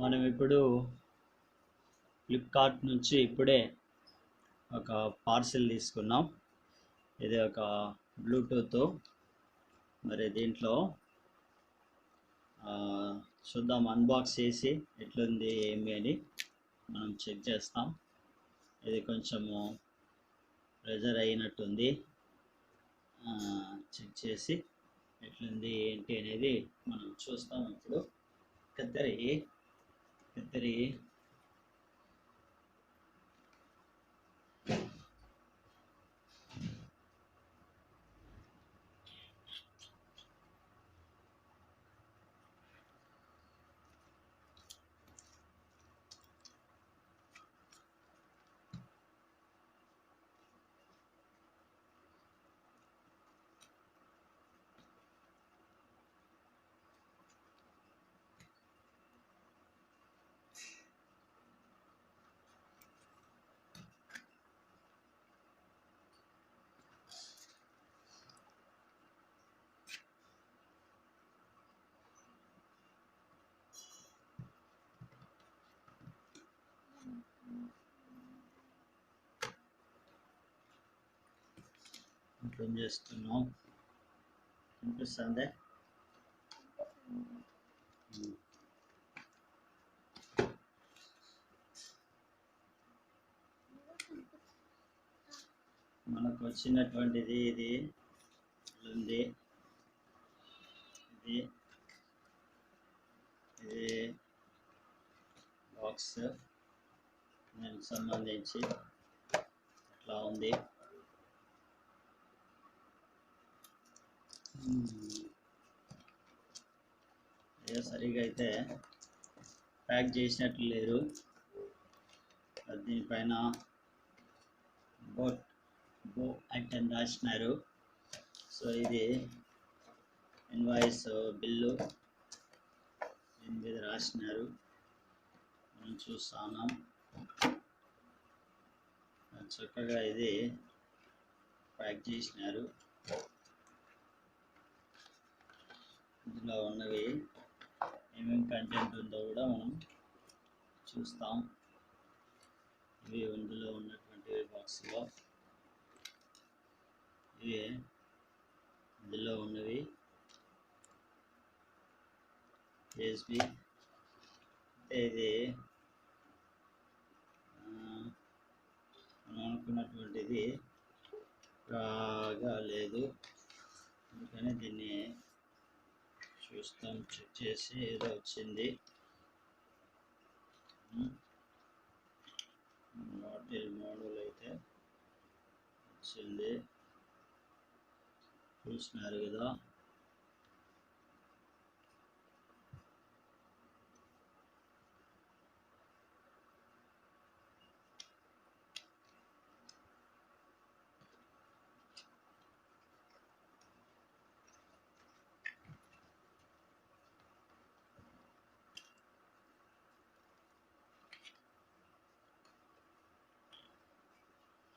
మనం ఇప్పుడు ఫ్లిప్కార్ట్ నుంచి ఇప్పుడే ఒక పార్సిల్ తీసుకున్నాం. ఇది ఒక బ్లూటూత్. మరి దీంట్లో చూద్దాం, అన్బాక్స్ చేసి ఎట్లుంది ఏమి అని మనం చెక్ చేస్తాం. ఇది కొంచెము ప్రెజర్ అయినట్టుంది. చెక్ చేసి ఎట్లుంది ఏంటి అనేది మనం చూస్తాం. ఇప్పుడు కత్తెరి ఓపెన్ చేస్తున్నాం. కనిపిస్తుంది. మనకు వచ్చినటువంటిది ఇది ఉంది. ఇది బాక్స్ దానికి సంబంధించి అట్లా ఉంది. సరిగా అయితే ప్యాక్ చేసినట్లు లేరు. దీనిపైన బో అంటే రాసినారు. సో ఇది ఇన్వాయిస్ బిల్లు దీని మీద రాసినారు. మనం చూస్తాను. చక్కగా ఇది ప్యాక్ చేసినారు. ఇందులో ఉన్నవి ఏమేమి కంటెంట్ ఉందో కూడా మనం చూస్తాం. ఇవి ఇందులో ఉన్నటువంటి బాక్స్లో ఇవి ఇందులో ఉన్నవి USB. ఇది మనం అనుకున్నటువంటిది బాగా లేదు, అందుకని దీన్ని చూస్తాం. చెక్ చేసి ఏదో వచ్చింది. మోడల్ అయితే వచ్చింది, చూసినారు కదా.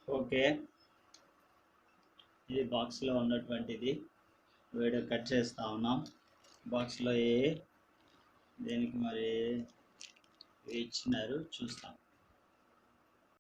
ఓకే, ఇది బాక్స్లో ఉన్నటువంటిది. వీడియో కట్ చేస్తూ ఉన్నాం. బాక్స్లో దేనికి మరి ఇచ్చినారు చూస్తాం.